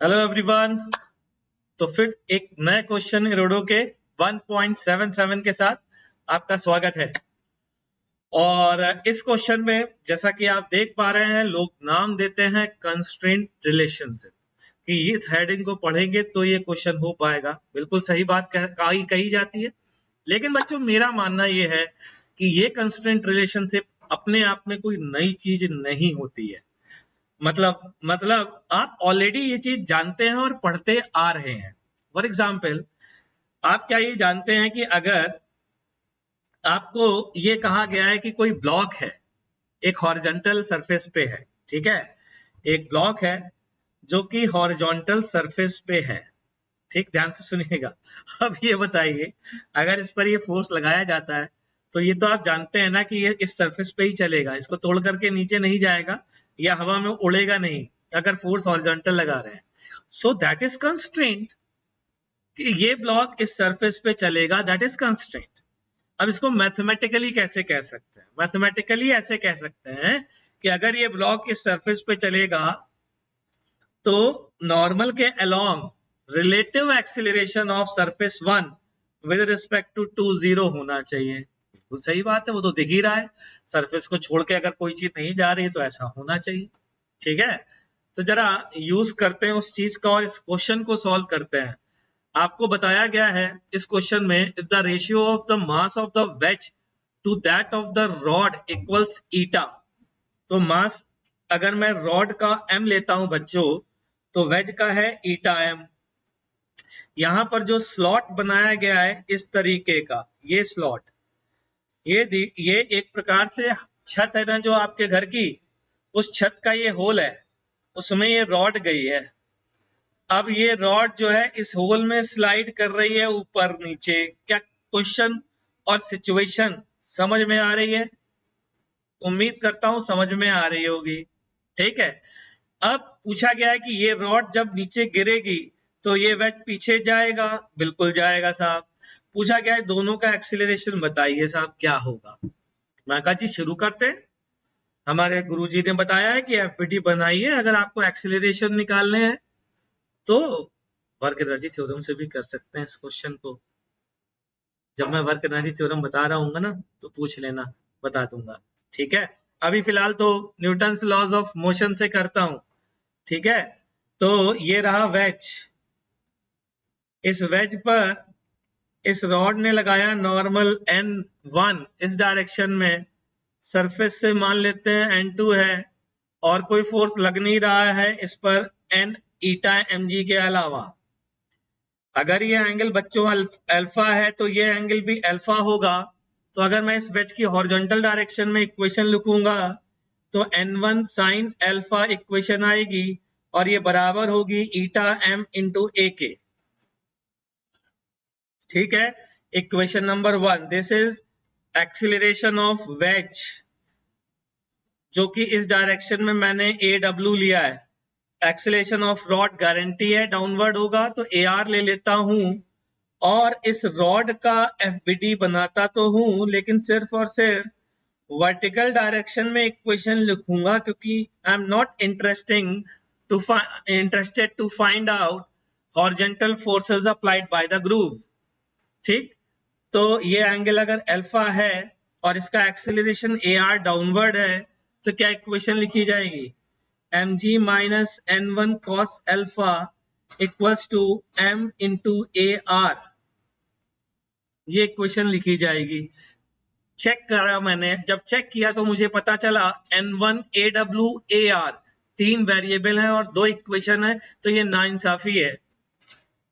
Hello everyone. तो फिर एक नए क्वेश्चन एरोडो के 1.77 के साथ आपका स्वागत है। और इस क्वेश्चन में जैसा कि आप देख पा रहे हैं, लोग नाम देते हैं कंस्ट्रेंट रिलेशनशिप कि इस हेडिंग को पढ़ेंगे तो ये क्वेश्चन हो पाएगा। बिल्कुल सही बात कही जाती है, लेकिन बच्चों मेरा मानना ये है कि ये कंस्ट्रेंट रिलेशनशिप अपने आप में कोई नई चीज नहीं होती है। मतलब आप ऑलरेडी ये चीज जानते हैं और पढ़ते आ रहे हैं। फॉर एग्जाम्पल, आप क्या ये जानते हैं कि अगर आपको ये कहा गया है कि कोई ब्लॉक है, एक हॉरिजॉन्टल सरफेस पे है, ठीक है, एक ब्लॉक है जो कि हॉरिजॉन्टल सरफेस पे है, ठीक, ध्यान से सुनिएगा। अब ये बताइए, अगर इस पर ये फोर्स लगाया जाता है तो ये तो आप जानते हैं ना कि ये इस सरफेस पे ही चलेगा, इसको तोड़ करके नीचे नहीं जाएगा या हवा में उड़ेगा नहीं अगर फोर्स हॉरिजॉन्टल लगा रहे हैं। सो दैट इज कंस्ट्रेंट कि ये ब्लॉक इस सरफेस पे चलेगा, दैट इज कंस्ट्रेंट। अब इसको मैथमेटिकली कैसे कह सकते हैं? मैथमेटिकली ऐसे कह सकते हैं कि अगर ये ब्लॉक इस सरफेस पे चलेगा तो नॉर्मल के along relative acceleration of surface 1 with respect to 2 0 होना चाहिए। बिल्कुल सही बात है, वो तो दिख ही रहा है, सरफेस को छोड़ के अगर कोई चीज नहीं जा रही है तो ऐसा होना चाहिए। ठीक है, तो जरा यूज करते हैं उस चीज का और इस क्वेश्चन को सॉल्व करते हैं। आपको बताया गया है इस क्वेश्चन में, if the ratio of the mass of the wedge to that of the rod equals eta. तो मास अगर मैं रॉड का m लेता हूं बच्चों, तो वेज का है ईटा m। यहां पर जो स्लॉट बनाया गया है इस तरीके का, ये स्लॉट, ये एक प्रकार से छत है ना जो आपके घर की, उस छत का ये होल है, उसमें ये रॉड गई है। अब ये रॉड जो है इस होल में स्लाइड कर रही है ऊपर नीचे। क्या क्वेश्चन और सिचुएशन समझ में आ रही है? उम्मीद करता हूं समझ में आ रही होगी। ठीक है, अब पूछा गया है कि ये रॉड जब नीचे गिरेगी तो ये वेज पीछे जाएगा। बिल्कुल जाएगा साहब। पूछा गया है दोनों का एक्सीलरेशन बताइए साहब क्या होगा। मैं कहा जी शुरू करते हैं। हमारे गुरुजी ने बताया है कि एफपीटी बनाइए अगर आपको एक्सीलरेशन निकालने हैं तो। वर्क एनर्जी थ्योरम से भी कर सकते हैं इस क्वेश्चन को। जब मैं वर्क एनर्जी थ्योरम बता रहा हूँ ना तो पूछ लेना, बता दूंगा। ठीक है, अभी फिलहाल तो न्यूटन्स लॉज ऑफ मोशन से करता हूं। ठीक है, तो ये रहा वेज। इस वेज पर इस रॉड ने लगाया नॉर्मल n1 इस डायरेक्शन में, सरफेस से मान लेते हैं n2 है और कोई फोर्स लग नहीं रहा है इस पर n ईटा mg के अलावा। अगर ये एंगल बच्चों अल्फा है तो ये एंगल भी अल्फा होगा। तो अगर मैं इस वेज की हॉरिजॉन्टल डायरेक्शन में इक्वेशन लिखूंगा तो n1 sin अल्फा इक्वेशन आएगी और ये बराबर होगी ईटा m इंटू ए के। ठीक है, equation number 1, this is acceleration of ways जो कि इस डायरेक्शन में मैंने ए डब्ल्यू लिया है। एक्सीलरेशन ऑफ रॉड गारंटी है डाउनवर्ड होगा तो ए आर ले लेता हूं और इस रॉड का एफबीडी बनाता तो हूं लेकिन सिर्फ और सिर्फ वर्टिकल डायरेक्शन में इक्वेशन लिखूंगा क्योंकि I am not interested to find out horizontal forces applied by the groove. ठीक, तो ये एंगल अगर अल्फा है और इसका एक्सेलरेशन ए आर डाउनवर्ड है तो क्या इक्वेशन लिखी जाएगी? mg minus n1 cos alpha equals to m into A R, ये इक्वेशन लिखी जाएगी। चेक करा मैंने, जब चेक किया तो मुझे पता चला n1 aw ar 3 वेरिएबल है और 2 इक्वेशन है, तो ये नाइंसाफी है,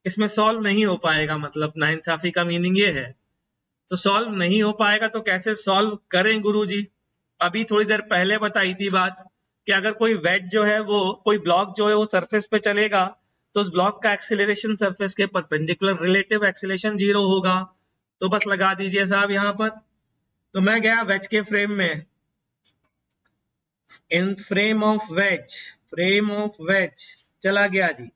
इसमें सॉल्व नहीं हो पाएगा। मतलब नाइंसाफी का मीनिंग ये है, तो सॉल्व नहीं हो पाएगा तो कैसे सॉल्व करें गुरुजी? अभी थोड़ी देर पहले बताई थी बात कि अगर कोई वेज जो है वो, कोई ब्लॉक जो है वो सरफेस पे चलेगा तो उस ब्लॉक का एक्सीलरेशन सरफेस के परपेंडिकुलर रिलेटिव एक्सीलरेशन 0 होगा। तो बस लगा दीजिए साहब यहां पर। तो मैं गया वेज के फ्रेम में, इन फ्रेम ऑफ वेज चला गया जी।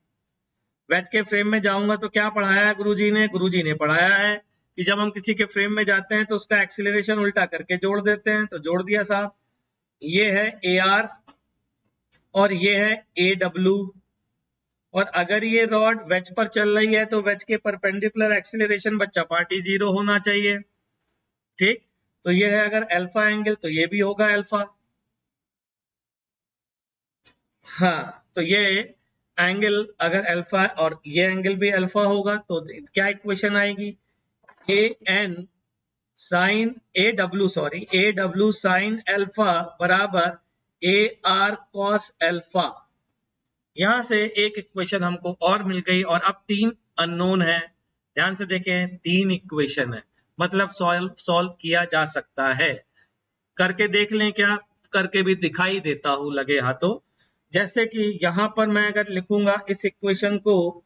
वेज के फ्रेम में जाऊंगा तो क्या पढ़ाया है गुरुजी ने? गुरुजी ने पढ़ाया है कि जब हम किसी के फ्रेम में जाते हैं तो उसका एक्सीलरेशन उल्टा करके जोड़ देते हैं। तो जोड़ दिया साहब, ये है ए आर और ये है ए डब्ल्यू। और अगर ये रॉड वेज पर चल रही है तो वेज के परपेंडिकुलर एक्सीलरेशन बच्चा पार्टी 0 होना चाहिए। ठीक, तो ये है अगर अल्फा एंगल तो ये भी होगा अल्फा। हाँ, तो ये एंगल अगर अल्फा और ये एंगल भी अल्फा होगा तो क्या इक्वेशन आएगी, A N sine A W sine alpha बराबर ए आर कॉस अल्फा। यहां से एक इक्वेशन हमको और मिल गई और अब 3 अननोन है। ध्यान से देखें, 3 इक्वेशन है, मतलब सॉल्व किया जा सकता है। करके देख लें, क्या करके भी दिखाई देता हूं लगे हाथों। जैसे कि यहां पर मैं अगर लिखूंगा इस इक्वेशन को,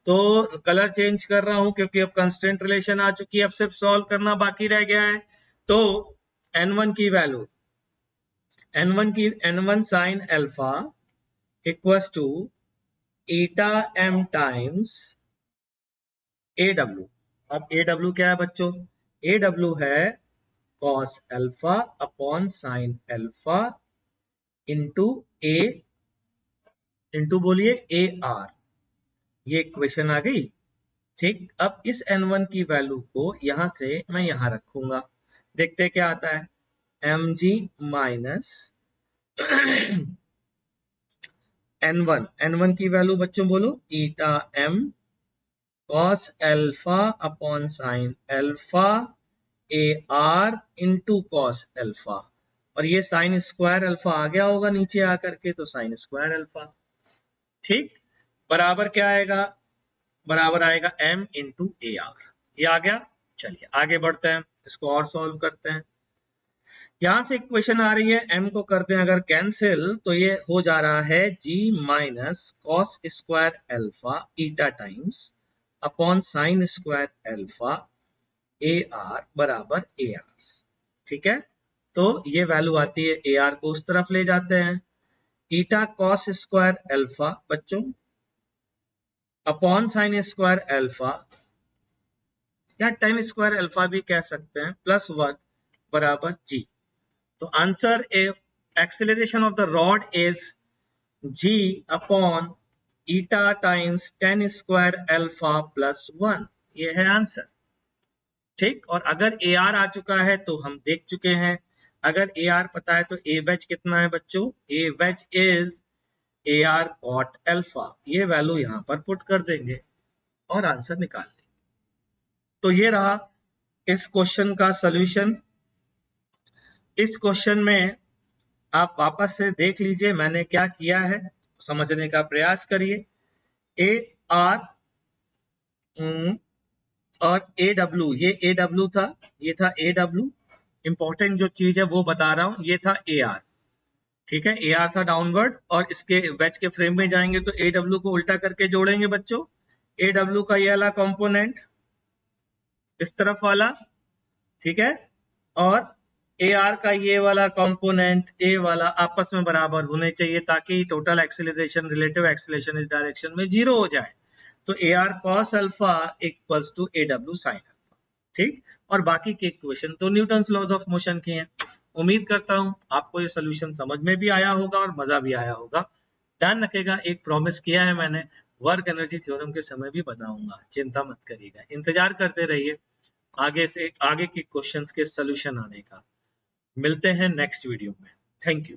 तो कलर चेंज कर रहा हूं क्योंकि अब कंस्टेंट रिलेशन आ चुकी है, अब सिर्फ सॉल्व करना बाकी रह गया है। तो n1 की value n1 sine alpha equals to eta m times AW। अब AW क्या है बच्चों, AW है cos alpha upon sine alpha into A into बोलिए AR। ये इक्वेशन आ गई। ठीक, अब इस n1 की वैल्यू को यहां से मैं यहां रखूंगा, देखते क्या आता है, mg माइनस n1 की वैल्यू बच्चों बोलो ईटा m cos alpha upon sine alpha AR into cos alpha, और ये साइन स्क्वायर अल्फा आ गया होगा नीचे आकर के, तो साइन स्क्वायर अल्फा। ठीक, बराबर क्या आएगा, बराबर आएगा m इंटू AR। ये आ गया। चलिए आगे बढ़ते हैं, इसको और सॉल्व करते हैं। यहां से इक्वेशन आ रही है, m को करते हैं अगर कैंसिल, तो ये हो जा रहा है g minus cos square alpha eta times upon sine square alpha AR बराबर AR। ठीक है, तो ये वैल्यू आती है, AR को उस तरफ ले जाते हैं, ईटा कॉस स्क्वायर अल्फा बच्चों अपॉन साइन स्क्वायर अल्फा या टेन स्क्वायर अल्फा भी कह सकते हैं प्लस 1 बराबर g। तो answer acceleration of the rod is g upon eta times ten square alpha plus 1। ये है आंसर। ठीक, और अगर AR आ चुका है तो हम देख चुके हैं, अगर AR पता है तो A वेज कितना है बच्चों, A wedge is AR cot alpha. ये वैल्यू यहां पर पुट कर देंगे और आंसर निकाल लेंगे। तो ये रहा इस क्वेश्चन का सॉल्यूशन। इस क्वेश्चन में आप वापस से देख लीजिए मैंने क्या किया है, समझने का प्रयास करिए। AR और AW, ये AW था, ये था AW। इंपॉर्टेंट जो चीज है वो बता रहा हूं, ये था AR। ठीक है, AR था डाउनवर्ड, और इसके वेज के फ्रेम में जाएंगे तो AW को उल्टा करके जोड़ेंगे बच्चों। AW का ये वाला कंपोनेंट इस तरफ वाला, ठीक है, और AR का ये वाला कंपोनेंट A वाला आपस में बराबर होने चाहिए ताकि टोटल एक्सीलरेशन रिलेटिव एक्सीलरेशन इस डायरेक्शन में 0 हो जाए। तो AR cos alpha equals to AW sin alpha. ठीक, और बाकी के इक्वेशन तो न्यूटन्स लॉज ऑफ मोशन के हैं। उम्मीद करता हूं आपको ये सोल्यूशन समझ में भी आया होगा और मजा भी आया होगा। ध्यान रखेगा, एक प्रॉमिस किया है मैंने, वर्क एनर्जी थ्योरम के समय भी बताऊंगा, चिंता मत करिएगा, इंतजार करते रहिए आगे से आगे के क्वेश्चंस के सॉल्यूशन आने का। मिलते हैं नेक्स्ट वीडियो में। Thank you.